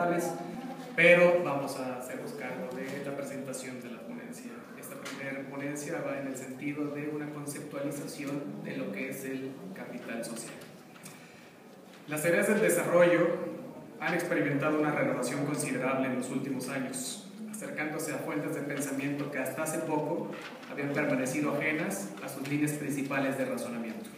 conceptuales, pero vamos a hacernos cargo de la presentación de la ponencia. Esta primera ponencia va en el sentido de una conceptualización de lo que es el capital social. Las tareas del desarrollo han experimentado una renovación considerable en los últimos años, acercándose a fuentes de pensamiento que hasta hace poco habían permanecido ajenas a sus líneas principales de razonamiento.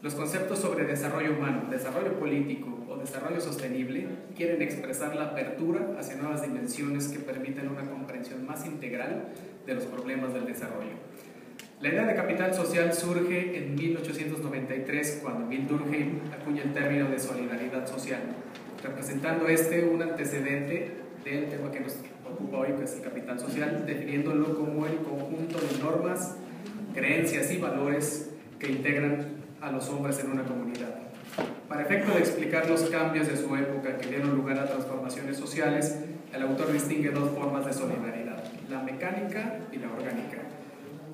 Los conceptos sobre desarrollo humano, desarrollo político o desarrollo sostenible quieren expresar la apertura hacia nuevas dimensiones que permitan una comprensión más integral de los problemas del desarrollo. La idea de capital social surge en 1893 cuando Emil Durkheim acuña el término de solidaridad social, representando un antecedente del tema que nos ocupa hoy, que es el capital social, definiéndolo como el conjunto de normas, creencias y valores que integran a los hombres en una comunidad. Para efecto de explicar los cambios de su época que dieron lugar a transformaciones sociales, el autor distingue dos formas de solidaridad, la mecánica y la orgánica.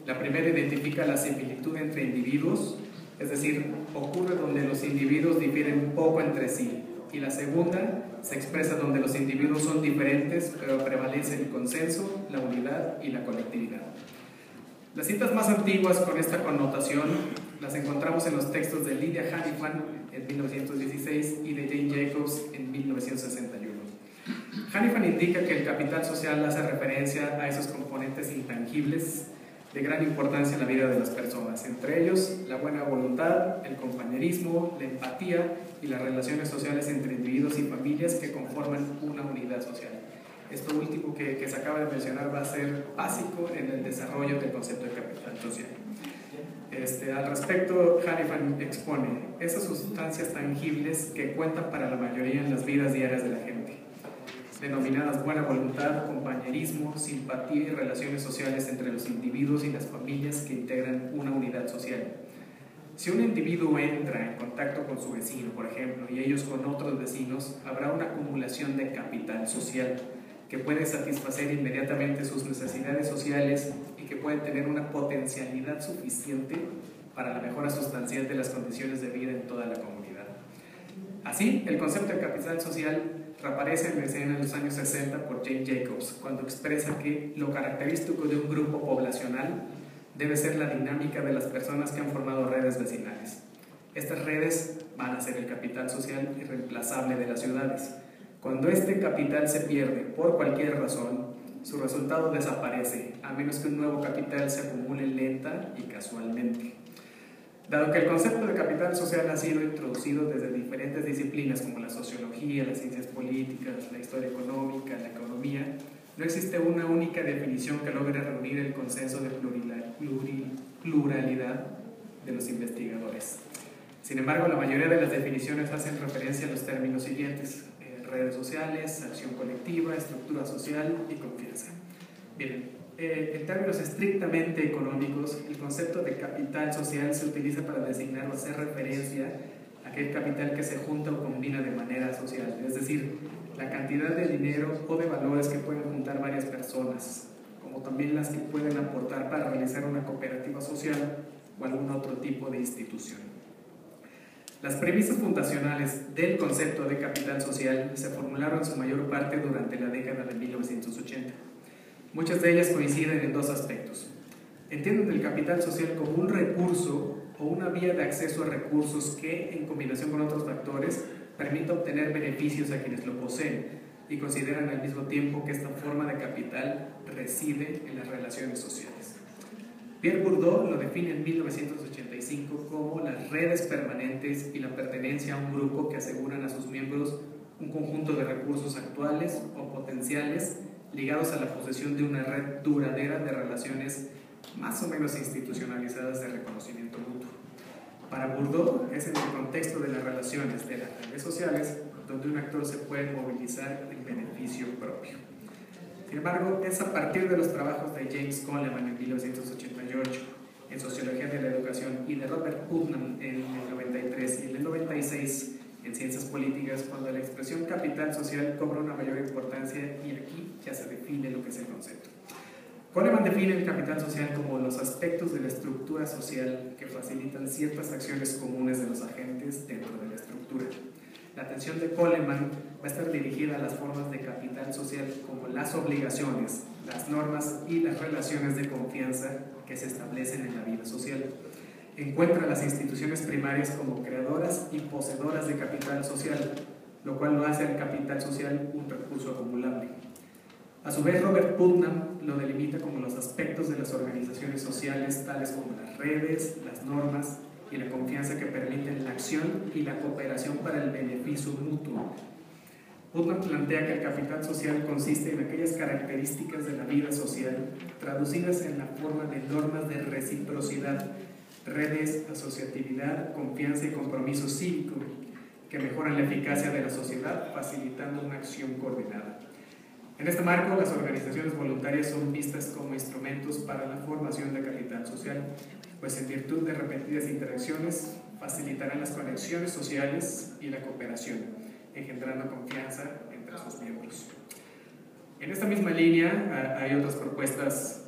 La primera identifica la similitud entre individuos, es decir, ocurre donde los individuos difieren poco entre sí, y la segunda se expresa donde los individuos son diferentes, pero prevalece el consenso, la unidad y la colectividad. Las citas más antiguas con esta connotación las encontramos en los textos de Lydia Hannifan en 1916 y de Jane Jacobs en 1961. Hannifan indica que el capital social hace referencia a esos componentes intangibles de gran importancia en la vida de las personas, entre ellos la buena voluntad, el compañerismo, la empatía y las relaciones sociales entre individuos y familias que conforman una unidad social. Esto último que se acaba de mencionar va a ser básico en el desarrollo del concepto de capital social. Al respecto, Hannifan expone esas sustancias tangibles que cuentan para la mayoría en las vidas diarias de la gente, denominadas buena voluntad, compañerismo, simpatía y relaciones sociales entre los individuos y las familias que integran una unidad social. Si un individuo entra en contacto con su vecino, por ejemplo, y ellos con otros vecinos, habrá una acumulación de capital social que puede satisfacer inmediatamente sus necesidades sociales y que puede tener una potencialidad suficiente para la mejora sustancial de las condiciones de vida en toda la comunidad. Así, el concepto de capital social reaparece en escena en los años 60 por Jane Jacobs, cuando expresa que lo característico de un grupo poblacional debe ser la dinámica de las personas que han formado redes vecinales. Estas redes van a ser el capital social irreemplazable de las ciudades. Cuando este capital se pierde por cualquier razón, su resultado desaparece, a menos que un nuevo capital se acumule lenta y casualmente. Dado que el concepto de capital social ha sido introducido desde diferentes disciplinas como la sociología, las ciencias políticas, la historia económica, la economía, no existe una única definición que logre reunir el consenso de pluralidad de los investigadores. Sin embargo, la mayoría de las definiciones hacen referencia a los términos siguientes: redes sociales, acción colectiva, estructura social y confianza. Bien, en términos estrictamente económicos, el concepto de capital social se utiliza para designar o hacer referencia a aquel capital que se junta o combina de manera social, es decir, la cantidad de dinero o de valores que pueden juntar varias personas, como también las que pueden aportar para realizar una cooperativa social o algún otro tipo de institución. Las premisas fundacionales del concepto de capital social se formularon en su mayor parte durante la década de 1980. Muchas de ellas coinciden en dos aspectos. Entienden el capital social como un recurso o una vía de acceso a recursos que, en combinación con otros factores, permite obtener beneficios a quienes lo poseen, y consideran al mismo tiempo que esta forma de capital reside en las relaciones sociales. Pierre Bourdieu lo define en 1985 como las redes permanentes y la pertenencia a un grupo que aseguran a sus miembros un conjunto de recursos actuales o potenciales ligados a la posesión de una red duradera de relaciones más o menos institucionalizadas de reconocimiento mutuo. Para Bourdieu es en el contexto de las relaciones de las redes sociales donde un actor se puede movilizar en beneficio propio. Sin embargo, es a partir de los trabajos de James Coleman en 1988 en Sociología de la Educación y de Robert Putnam en el 93 y en el 96 en Ciencias Políticas cuando la expresión capital social cobra una mayor importancia, y aquí ya se define lo que es el concepto. Coleman define el capital social como los aspectos de la estructura social que facilitan ciertas acciones comunes de los agentes dentro de la estructura. La atención de Coleman va a estar dirigida a las formas de capital social como las obligaciones, las normas y las relaciones de confianza que se establecen en la vida social. Encuentra a las instituciones primarias como creadoras y poseedoras de capital social, lo cual lo hace al capital social un recurso acumulable. A su vez, Robert Putnam lo delimita como los aspectos de las organizaciones sociales, tales como las redes, las normas y la confianza que permiten la acción y la cooperación para el beneficio mutuo. Putnam plantea que el capital social consiste en aquellas características de la vida social traducidas en la forma de normas de reciprocidad, redes, asociatividad, confianza y compromiso cívico que mejoran la eficacia de la sociedad, facilitando una acción coordinada. En este marco, las organizaciones voluntarias son vistas como instrumentos para la formación de capital social, pues en virtud de repetidas interacciones facilitarán las conexiones sociales y la cooperación, engendrando confianza entre sus miembros. En esta misma línea hay otras propuestas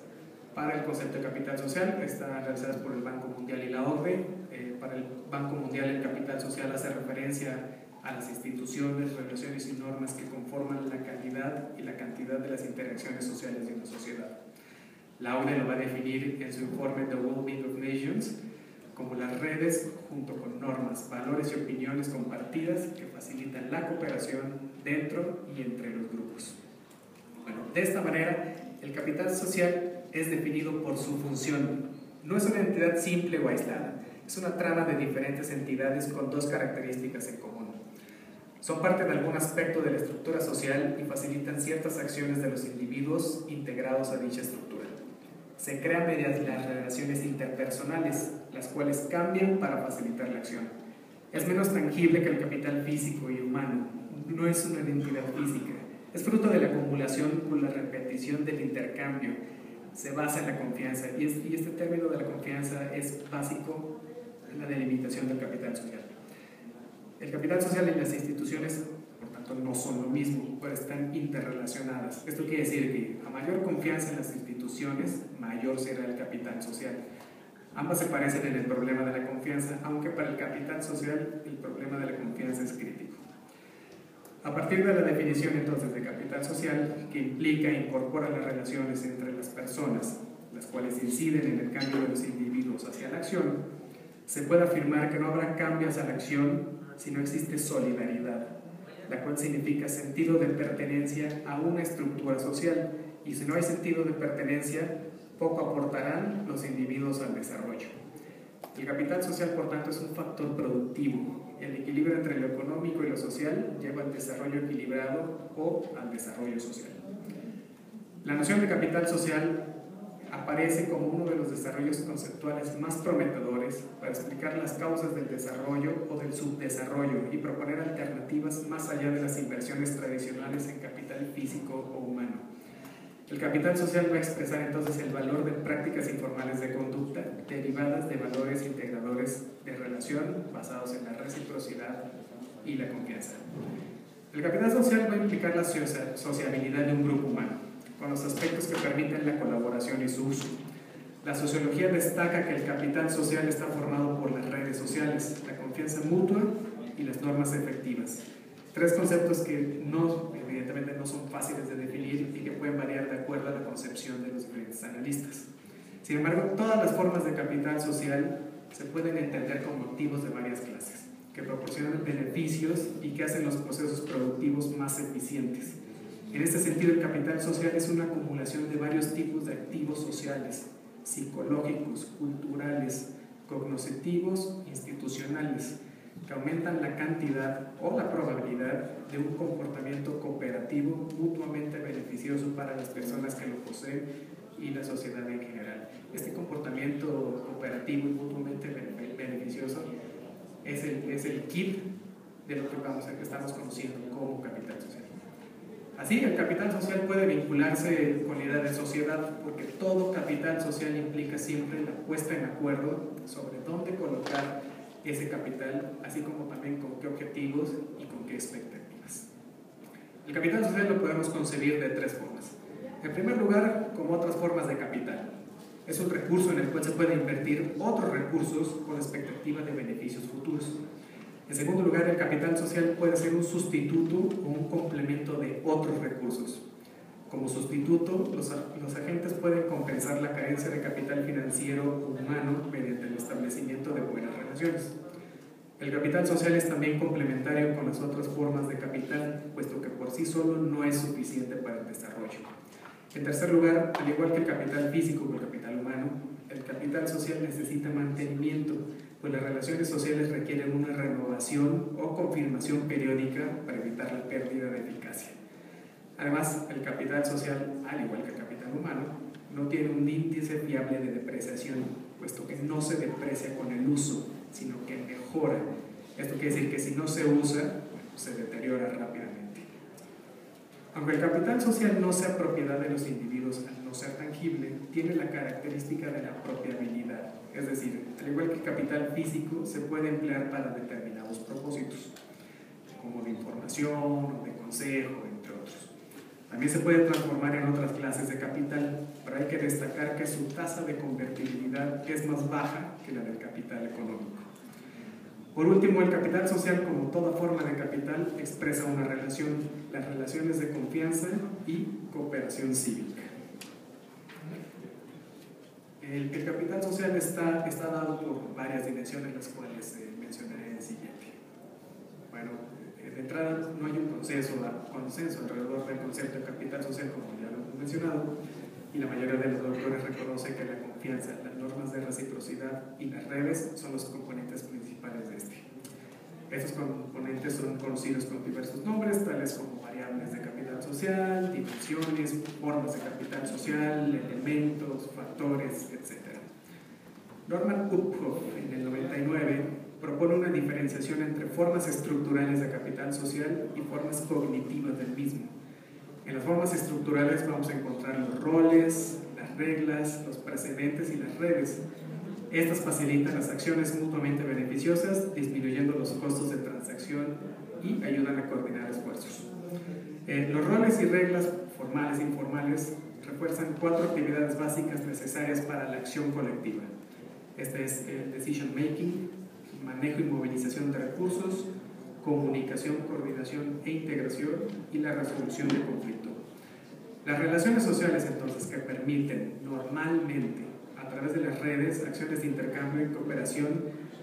para el concepto de capital social, están realizadas por el Banco Mundial y la OCDE. Para el Banco Mundial, el capital social hace referencia a las instituciones, relaciones y normas que conforman la calidad y la cantidad de las interacciones sociales de una sociedad. La ONU lo va a definir en su informe The Well-being of Nations como las redes junto con normas, valores y opiniones compartidas que facilitan la cooperación dentro y entre los grupos. Bueno, de esta manera, el capital social es definido por su función. No es una entidad simple o aislada, es una trama de diferentes entidades con dos características en común. Son parte de algún aspecto de la estructura social y facilitan ciertas acciones de los individuos integrados a dicha estructura. Se crean mediante las relaciones interpersonales, las cuales cambian para facilitar la acción. Es menos tangible que el capital físico y humano, no es una identidad física, es fruto de la acumulación por la repetición del intercambio, se basa en la confianza y este término de la confianza es básico en la delimitación del capital social. El capital social y las instituciones, por tanto, no son lo mismo, pero están interrelacionadas. Esto quiere decir que a mayor confianza en las instituciones, mayor será el capital social. Ambas se parecen en el problema de la confianza, aunque para el capital social el problema de la confianza es crítico. A partir de la definición entonces de capital social, que implica e incorpora las relaciones entre las personas, las cuales inciden en el cambio de los individuos hacia la acción, se puede afirmar que no habrá cambios a la acción si no existe solidaridad, la cual significa sentido de pertenencia a una estructura social, y si no hay sentido de pertenencia, poco aportarán los individuos al desarrollo. El capital social, por tanto, es un factor productivo. El equilibrio entre lo económico y lo social lleva al desarrollo equilibrado o al desarrollo social. La noción de capital social aparece como uno de los desarrollos conceptuales más prometedores para explicar las causas del desarrollo o del subdesarrollo y proponer alternativas más allá de las inversiones tradicionales en capital físico o humano. El capital social va a expresar entonces el valor de prácticas informales de conducta derivadas de valores integradores de relación basados en la reciprocidad y la confianza. El capital social va a implicar la sociabilidad de un grupo humano, con los aspectos que permiten la colaboración y su uso. La sociología destaca que el capital social está formado por las redes sociales, la confianza mutua y las normas efectivas. Tres conceptos que evidentemente no son fáciles de definir y que pueden variar de acuerdo a la concepción de los diferentes analistas. Sin embargo, todas las formas de capital social se pueden entender como activos de varias clases, que proporcionan beneficios y que hacen los procesos productivos más eficientes. En este sentido, el capital social es una acumulación de varios tipos de activos sociales, psicológicos, culturales, cognitivos, institucionales, que aumentan la cantidad o la probabilidad de un comportamiento cooperativo mutuamente beneficioso para las personas que lo poseen y la sociedad en general. Este comportamiento cooperativo y mutuamente beneficioso es el kit de lo que estamos conociendo como capital social. Así, el capital social puede vincularse con la idea de sociedad, porque todo capital social implica siempre la puesta en acuerdo sobre dónde colocar ese capital, así como también con qué objetivos y con qué expectativas. El capital social lo podemos concebir de tres formas. En primer lugar, como otras formas de capital. Es un recurso en el cual se puede invertir otros recursos con expectativa de beneficios futuros. En segundo lugar, el capital social puede ser un sustituto o un complemento de otros recursos. Como sustituto, los agentes pueden compensar la carencia de capital financiero o humano mediante el establecimiento de buenas relaciones. El capital social es también complementario con las otras formas de capital, puesto que por sí solo no es suficiente para el desarrollo. En tercer lugar, al igual que el capital físico o el capital humano, el capital social necesita mantenimiento, pues las relaciones sociales requieren una renovación o confirmación periódica para evitar la pérdida de eficacia. Además, el capital social, al igual que el capital humano, no tiene un índice fiable de depreciación, puesto que no se deprecia con el uso, sino que mejora. Esto quiere decir que si no se usa, bueno, se deteriora rápidamente. Aunque el capital social no sea propiedad de los individuos al no ser tangible, tiene la característica de la apropiabilidad. Es decir, al igual que el capital físico, se puede emplear para determinados propósitos, como de información o de consejo, entre otros. También se puede transformar en otras clases de capital, pero hay que destacar que su tasa de convertibilidad es más baja que la del capital económico. Por último, el capital social, como toda forma de capital, expresa una relación, las relaciones de confianza y cooperación cívica. El capital social está dado por varias dimensiones, las cuales mencionaré en el siguiente. Bueno, de entrada no hay un consenso alrededor del concepto de capital social, como ya lo hemos mencionado, y la mayoría de los autores reconoce que la confianza, las normas de reciprocidad y las redes son los componentes principales de este. Estos componentes son conocidos con diversos nombres, tales como variables de capital social, dimensiones, formas de capital social, elementos, factores, etc. Norman Uphoff, en el 99, propone una diferenciación entre formas estructurales de capital social y formas cognitivas del mismo. En las formas estructurales vamos a encontrar los roles, las reglas, los precedentes y las redes. Estas facilitan las acciones mutuamente beneficiosas, disminuyendo los costos de transacción y ayudan a coordinar esfuerzos. Los roles y reglas formales e informales refuerzan 4 actividades básicas necesarias para la acción colectiva. Este es el decision making, manejo y movilización de recursos, comunicación, coordinación e integración y la resolución de conflicto. Las relaciones sociales, entonces, que permiten normalmente a través de las redes acciones de intercambio y cooperación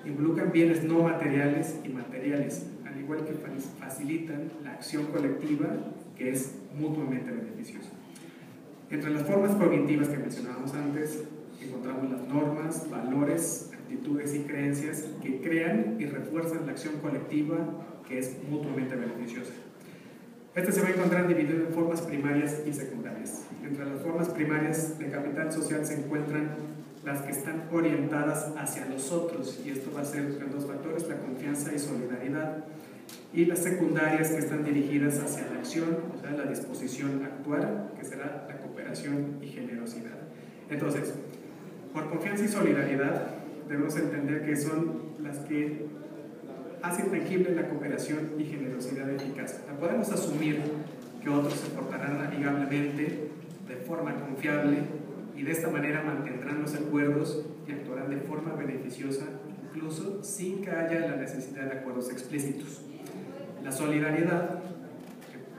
involucran bienes no materiales y materiales, al igual que facilitan la acción colectiva, que es mutuamente beneficiosa. Entre las formas cognitivas que mencionábamos antes, encontramos las normas, valores, actitudes y creencias que crean y refuerzan la acción colectiva, que es mutuamente beneficiosa. Este se va a encontrar dividido en formas primarias y secundarias. Entre las formas primarias de capital social se encuentran las que están orientadas hacia los otros, y esto va a ser en 2 factores, la confianza y solidaridad, y las secundarias que están dirigidas hacia la acción, o sea, la disposición a actuar, que será la cooperación y generosidad. Entonces, por confianza y solidaridad debemos entender que son las que hacen tangible la cooperación y generosidad eficaz. Podemos asumir que otros se portarán amigablemente, de forma confiable, y de esta manera mantendrán los acuerdos y actuarán de forma beneficiosa, incluso sin que haya la necesidad de acuerdos explícitos. La solidaridad,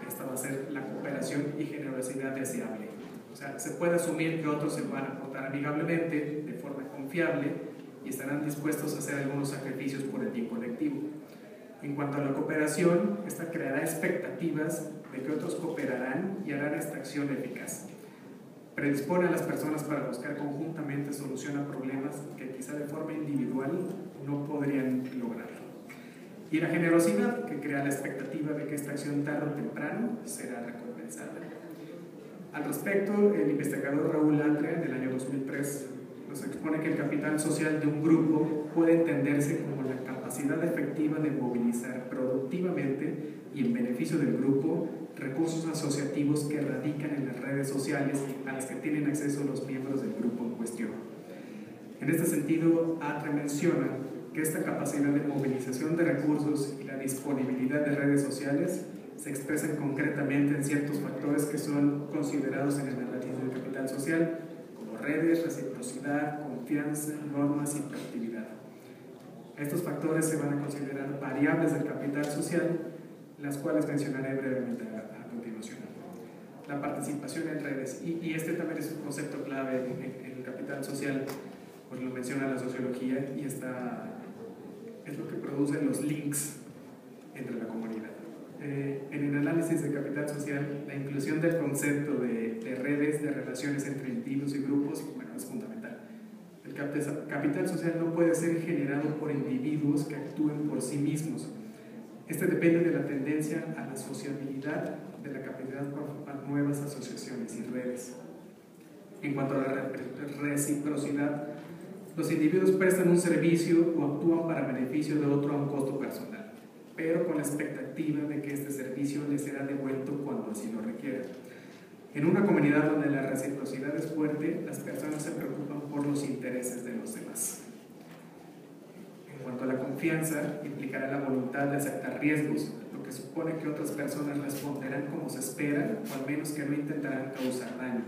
esta va a ser la cooperación y generosidad deseable. O sea, se puede asumir que otros se van a portar amigablemente, de forma confiable, y estarán dispuestos a hacer algunos sacrificios por el bien colectivo. En cuanto a la cooperación, esta creará expectativas de que otros cooperarán y harán esta acción eficaz. Predispone a las personas para buscar conjuntamente solución a problemas que quizá de forma individual no podrían lograrlo. Y la generosidad, que crea la expectativa de que esta acción tarde o temprano será recompensada. Al respecto, el investigador Raúl Latre, en el año 2003, nos expone que el capital social de un grupo puede entenderse como la capacidad efectiva de movilizar productivamente y en beneficio del grupo recursos asociativos que radican en las redes sociales a las que tienen acceso los miembros del grupo en cuestión. En este sentido, Latre menciona que esta capacidad de movilización de recursos y la disponibilidad de redes sociales se expresan concretamente en ciertos factores que son considerados en el análisis del capital social, como redes, reciprocidad, confianza, normas y proactividad. A estos factores se van a considerar variables del capital social, las cuales mencionaré brevemente a continuación. La participación en redes, y este también es un concepto clave en el capital social, pues lo menciona la sociología, y es lo que produce los links entre la comunidad. En el análisis de capital social, la inclusión del concepto de redes, de relaciones entre individuos y grupos, bueno, es fundamental. El capital social no puede ser generado por individuos que actúen por sí mismos. Este depende de la tendencia a la sociabilidad de la capacidad por formar nuevas asociaciones y redes. En cuanto a la reciprocidad, los individuos prestan un servicio o actúan para beneficio de otro a un costo personal, pero con la expectativa de que este servicio les será devuelto cuando así lo requieran. En una comunidad donde la reciprocidad es fuerte, las personas se preocupan por los intereses de los demás. En cuanto a la confianza, implicará la voluntad de aceptar riesgos, lo que supone que otras personas responderán como se espera, o al menos que no intentarán causar daño.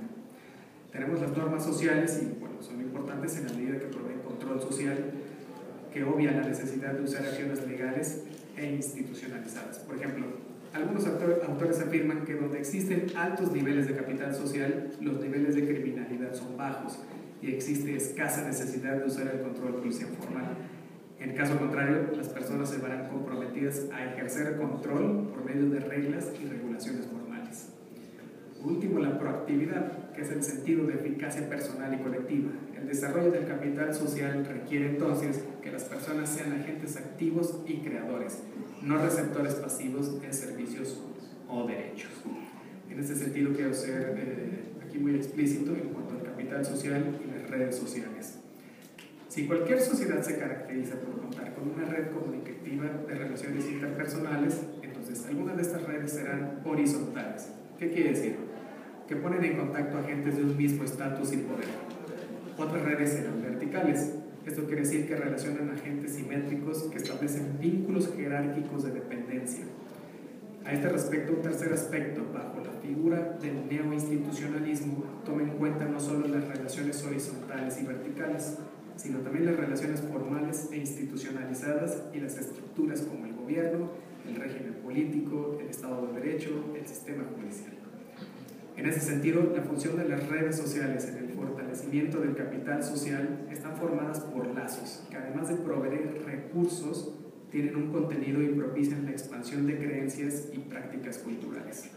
Tenemos las normas sociales y, bueno, son importantes en la medida que proveen control social, que obvian la necesidad de usar acciones legales e institucionalizadas. Por ejemplo, algunos autores afirman que donde existen altos niveles de capital social, los niveles de criminalidad son bajos y existe escasa necesidad de usar el control policial formal. En caso contrario, las personas se verán comprometidas a ejercer control por medio de reglas y regulaciones formales. Por último, la proactividad, que es el sentido de eficacia personal y colectiva. El desarrollo del capital social requiere entonces que las personas sean agentes activos y creadores, no receptores pasivos de servicios o derechos. En este sentido quiero ser aquí muy explícito en cuanto al capital social y las redes sociales. Si cualquier sociedad se caracteriza por contar con una red comunicativa de relaciones interpersonales, entonces algunas de estas redes serán horizontales. ¿Qué quiere decir? Que ponen en contacto agentes de un mismo estatus y poder. Otras redes serán verticales. Esto quiere decir que relacionan agentes simétricos que establecen vínculos jerárquicos de dependencia. A este respecto, un tercer aspecto, bajo la figura del neoinstitucionalismo, toma en cuenta no solo las relaciones horizontales y verticales, sino también las relaciones formales e institucionalizadas y las estructuras como el gobierno, el régimen político, el Estado de Derecho, el sistema judicial. En ese sentido, la función de las redes sociales en el fortalecimiento del capital social están formadas por lazos que, además de proveer recursos, tienen un contenido y propician la expansión de creencias y prácticas culturales.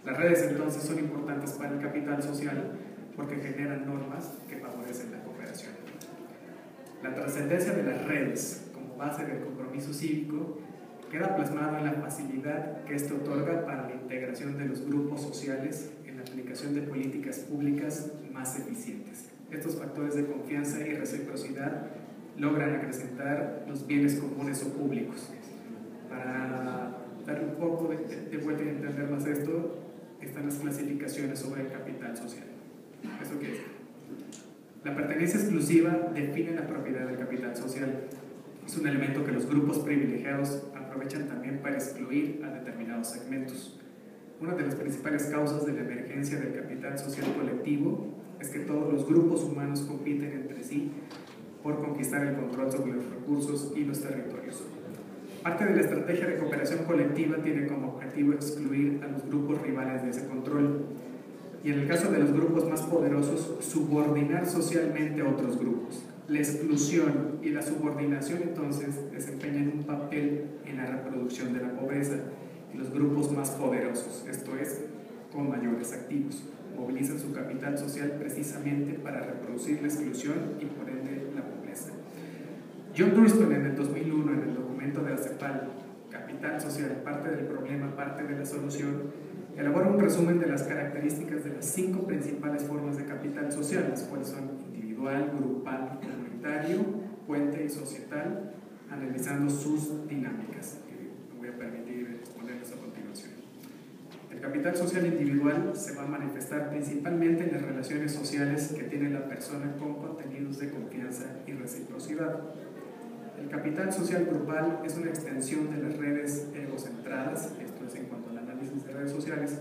Las redes entonces son importantes para el capital social porque generan normas que favorecen la cooperación. La trascendencia de las redes como base del compromiso cívico queda plasmado en la facilidad que esto otorga para la integración de los grupos sociales en la aplicación de políticas públicas más eficientes. Estos factores de confianza y reciprocidad logran acrecentar los bienes comunes o públicos. Para dar un poco de vuelta y entender más esto, están las clasificaciones sobre el capital social. ¿Eso qué es? La pertenencia exclusiva define la propiedad del capital social. Es un elemento que los grupos privilegiados aprovechan también para excluir a determinados segmentos. Una de las principales causas de la emergencia del capital social colectivo es que todos los grupos humanos compiten entre sí por conquistar el control sobre los recursos y los territorios. Parte de la estrategia de cooperación colectiva tiene como objetivo excluir a los grupos rivales de ese control y, en el caso de los grupos más poderosos, subordinar socialmente a otros grupos. La exclusión y la subordinación entonces desempeñan un papel en la reproducción de la pobreza y los grupos más poderosos, esto es, con mayores activos, movilizan su capital social precisamente para reproducir la exclusión y por ende la pobreza. John Thurston en el 2001, en el documento de la CEPAL, Capital Social, parte del problema, parte de la solución, elabora un resumen de las características de las 5 principales formas de capital social, las cuales son individual, grupal, comunitario, puente y societal, analizando sus dinámicas. Me voy a permitir exponerles a continuación. El capital social individual se va a manifestar principalmente en las relaciones sociales que tiene la persona con contenidos de confianza y reciprocidad. El capital social grupal es una extensión de las redes egocentradas, esto es en cuanto al análisis de redes sociales,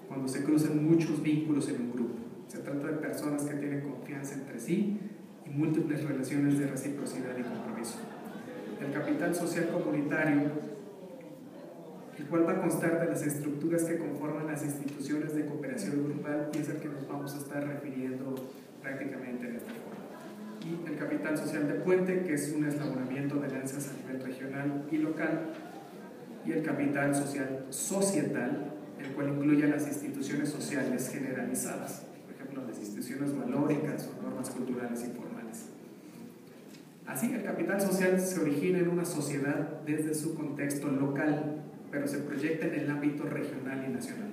cuando se cruzan muchos vínculos en un grupo. Se trata de personas que tienen confianza entre sí y múltiples relaciones de reciprocidad y compromiso. el capital social comunitario, el cual va a constar de las estructuras que conforman las instituciones de cooperación grupal, y es al que nos vamos a estar refiriendo prácticamente en esta forma. Y el capital social de puente, que es un eslabonamiento de alianzas a nivel regional y local, y el capital social societal, el cual incluye a las instituciones sociales generalizadas, por ejemplo, las instituciones valóricas o normas culturales y formales. Así, el capital social se origina en una sociedad desde su contexto local, pero se proyecta en el ámbito regional y nacional.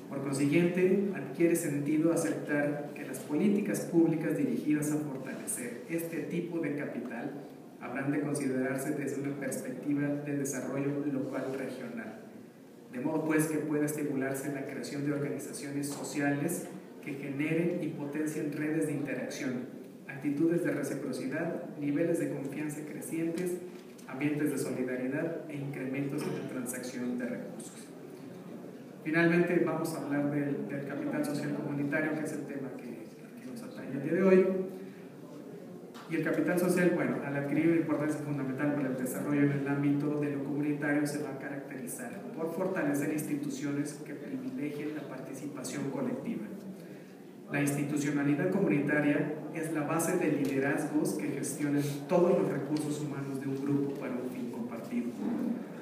Por consiguiente, adquiere sentido aceptar que las políticas públicas dirigidas a fortalecer este tipo de capital habrán de considerarse desde una perspectiva de desarrollo local regional, de modo pues que pueda estimularse la creación de organizaciones sociales que generen y potencien redes de interacción, actitudes de reciprocidad, niveles de confianza crecientes, ambientes de solidaridad e incrementos en la transacción de recursos. Finalmente vamos a hablar del capital social comunitario, que es el tema que nos atañe el día de hoy. Y el capital social, bueno, al adquirir una importancia fundamental para el desarrollo en el ámbito de lo comunitario, se va a caracterizar por fortalecer instituciones que privilegien la participación colectiva. La institucionalidad comunitaria es la base de liderazgos que gestionen todos los recursos humanos de un grupo para un fin compartido.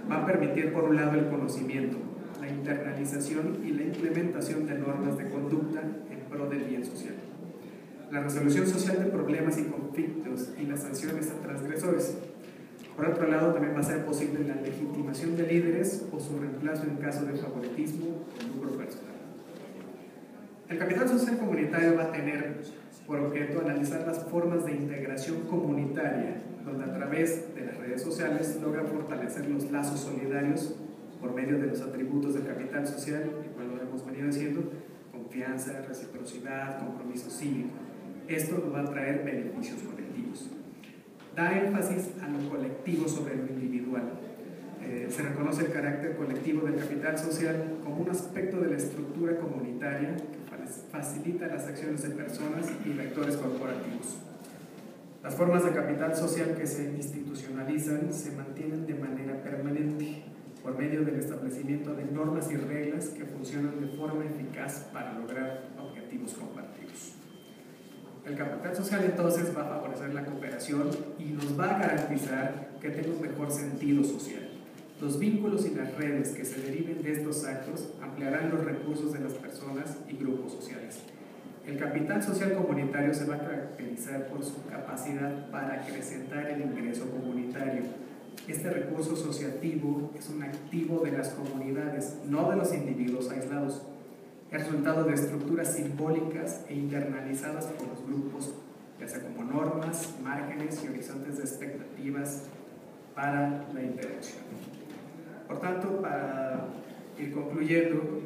Va a permitir, por un lado, el conocimiento, la internalización y la implementación de normas de conducta en pro del bien social, la resolución social de problemas y conflictos y las sanciones a transgresores. Por otro lado, también va a ser posible la legitimación de líderes o su reemplazo en caso de favoritismo o lucro personal. El capital social comunitario va a tener por objeto analizar las formas de integración comunitaria, donde a través de las redes sociales logra fortalecer los lazos solidarios por medio de los atributos del capital social, igual lo hemos venido diciendo: confianza, reciprocidad, compromiso cívico. Esto nos va a traer beneficios colectivos. Da énfasis a lo colectivo sobre lo individual. Se reconoce el carácter colectivo del capital social como un aspecto de la estructura comunitaria que facilita las acciones de personas y vectores corporativos. Las formas de capital social que se institucionalizan se mantienen de manera permanente por medio del establecimiento de normas y reglas que funcionan de forma eficaz para lograr objetivos compartidos. El capital social entonces va a favorecer la cooperación y nos va a garantizar que tenga un mejor sentido social. Los vínculos y las redes que se deriven de estos actos ampliarán los recursos de las personas y grupos sociales. El capital social comunitario se va a caracterizar por su capacidad para acrecentar el ingreso comunitario. Este recurso asociativo es un activo de las comunidades, no de los individuos aislados. Es resultado de estructuras simbólicas e internalizadas por los grupos, ya sea como normas, márgenes y horizontes de expectativas para la interacción. Por tanto, para ir concluyendo,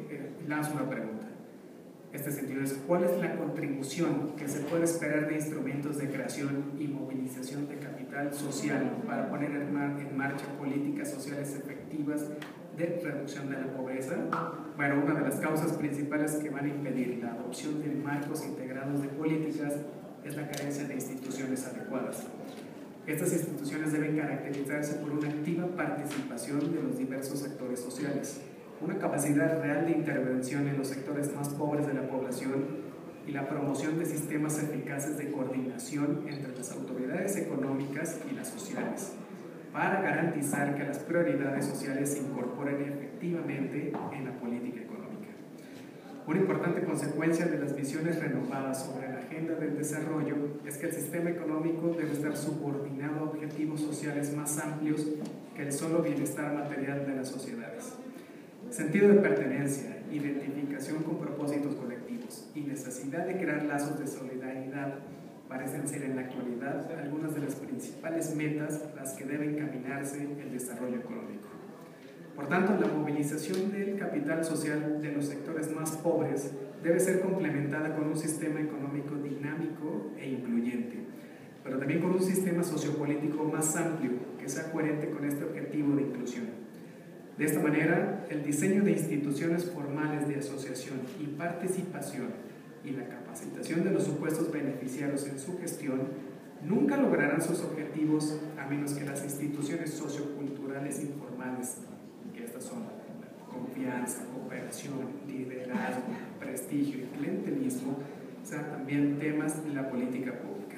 lanzo una pregunta. Este sentido es: ¿cuál es la contribución que se puede esperar de instrumentos de creación y movilización de capital social para poner en marcha políticas sociales efectivas de reducción de la pobreza? Bueno, una de las causas principales que van a impedir la adopción de marcos integrados de políticas es la carencia de instituciones adecuadas. Estas instituciones deben caracterizarse por una activa participación de los diversos actores sociales, una capacidad real de intervención en los sectores más pobres de la población y la promoción de sistemas eficaces de coordinación entre las autoridades económicas y las sociales, para garantizar que las prioridades sociales se incorporen efectivamente en la política económica. Una importante consecuencia de las visiones renovadas sobre la agenda del desarrollo es que el sistema económico debe estar subordinado a objetivos sociales más amplios que el solo bienestar material de las sociedades. Sentido de pertenencia, identificación con propósitos colectivos y necesidad de crear lazos de solidaridad parecen ser en la actualidad algunas de las principales metas a las que debe encaminarse el desarrollo económico. Por tanto, la movilización del capital social de los sectores más pobres debe ser complementada con un sistema económico dinámico e incluyente, pero también con un sistema sociopolítico más amplio que sea coherente con este objetivo de inclusión. De esta manera, el diseño de instituciones formales de asociación y participación y la capacitación de los supuestos beneficiarios en su gestión nunca lograrán sus objetivos a menos que las instituciones socioculturales informales, que estas son confianza, cooperación, liderazgo, prestigio y clientelismo, sean también temas de la política pública.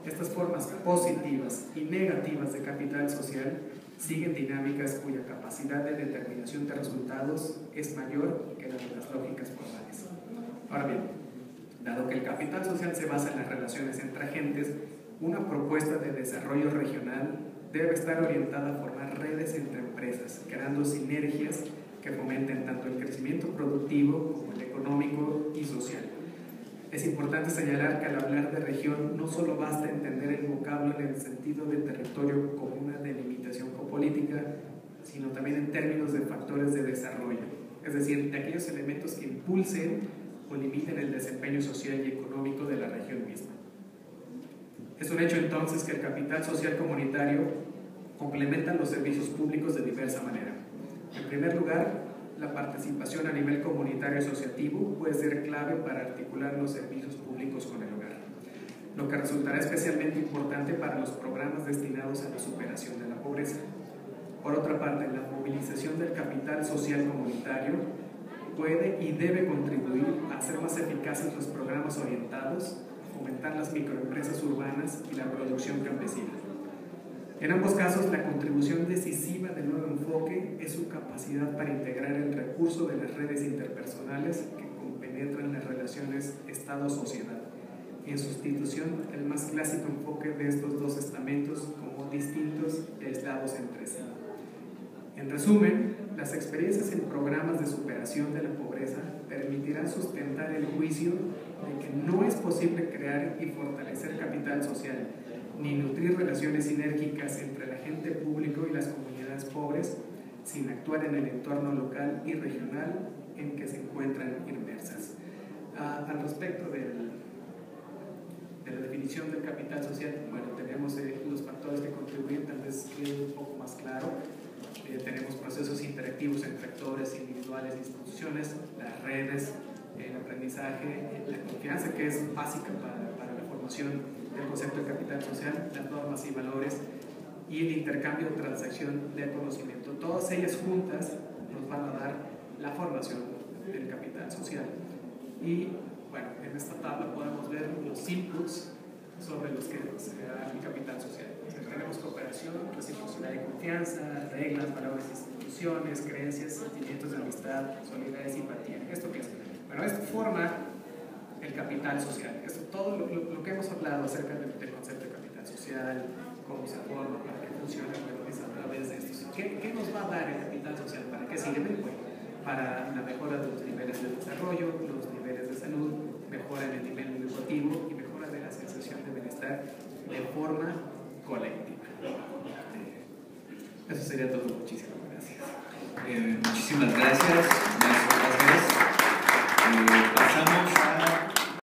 Estas formas positivas y negativas de capital social siguen dinámicas cuya capacidad de determinación de resultados es mayor que la de las lógicas formales. Ahora bien, dado que el capital social se basa en las relaciones entre agentes, una propuesta de desarrollo regional debe estar orientada a formar redes entre empresas, creando sinergias que fomenten tanto el crecimiento productivo como el económico y social. Es importante señalar que al hablar de región no solo basta entender el vocablo en el sentido de territorio como una delimitación geopolítica, sino también en términos de factores de desarrollo, es decir, de aquellos elementos que impulsen o limiten el desempeño social y económico de la región misma. Es un hecho entonces que el capital social comunitario complementa los servicios públicos de diversa manera. En primer lugar, la participación a nivel comunitario asociativo puede ser clave para articular los servicios públicos con el hogar, lo que resultará especialmente importante para los programas destinados a la superación de la pobreza. Por otra parte, la movilización del capital social comunitario puede y debe contribuir a hacer más eficaces los programas orientados a fomentar las microempresas urbanas y la producción campesina. En ambos casos, la contribución decisiva del nuevo enfoque es su capacidad para integrar el recurso de las redes interpersonales que compenetran las relaciones Estado-sociedad, en sustitución del más clásico enfoque de estos dos estamentos como distintos y aislados entre sí. En resumen, las experiencias en programas de superación de la pobreza permitirán sustentar el juicio de que no es posible crear y fortalecer capital social, ni nutrir relaciones sinérgicas entre el agente público y las comunidades pobres sin actuar en el entorno local y regional en que se encuentran inmersas. Al respecto de la definición del capital social, bueno, tenemos los factores que contribuyen, tal vez quede un poco más claro. Tenemos procesos interactivos entre actores individuales e instituciones, las redes, el aprendizaje, la confianza, que es básica para la formación del concepto de capital social, las normas y valores, y el intercambio o transacción de conocimiento. Todas ellas juntas nos van a dar la formación del capital social. Y bueno, en esta tabla podemos ver los inputs sobre los que se da el capital social. Tenemos cooperación, reciprocidad y confianza, reglas, valores, instituciones, creencias, sentimientos de amistad, solidaridad y simpatía. ¿Esto qué es? Bueno, esto forma el capital social. Esto, todo lo que hemos hablado acerca del concepto de capital social, cómo se forma, para qué funciona, bueno, es a través de esto. ¿Qué nos va a dar el capital social? ¿Para qué sirve? Bueno, para la mejora de los niveles de desarrollo, los niveles de salud, mejora en el nivel educativo y mejora de la sensación de bienestar de forma colectiva. Eso sería todo. Muchísimas gracias. Muchísimas gracias.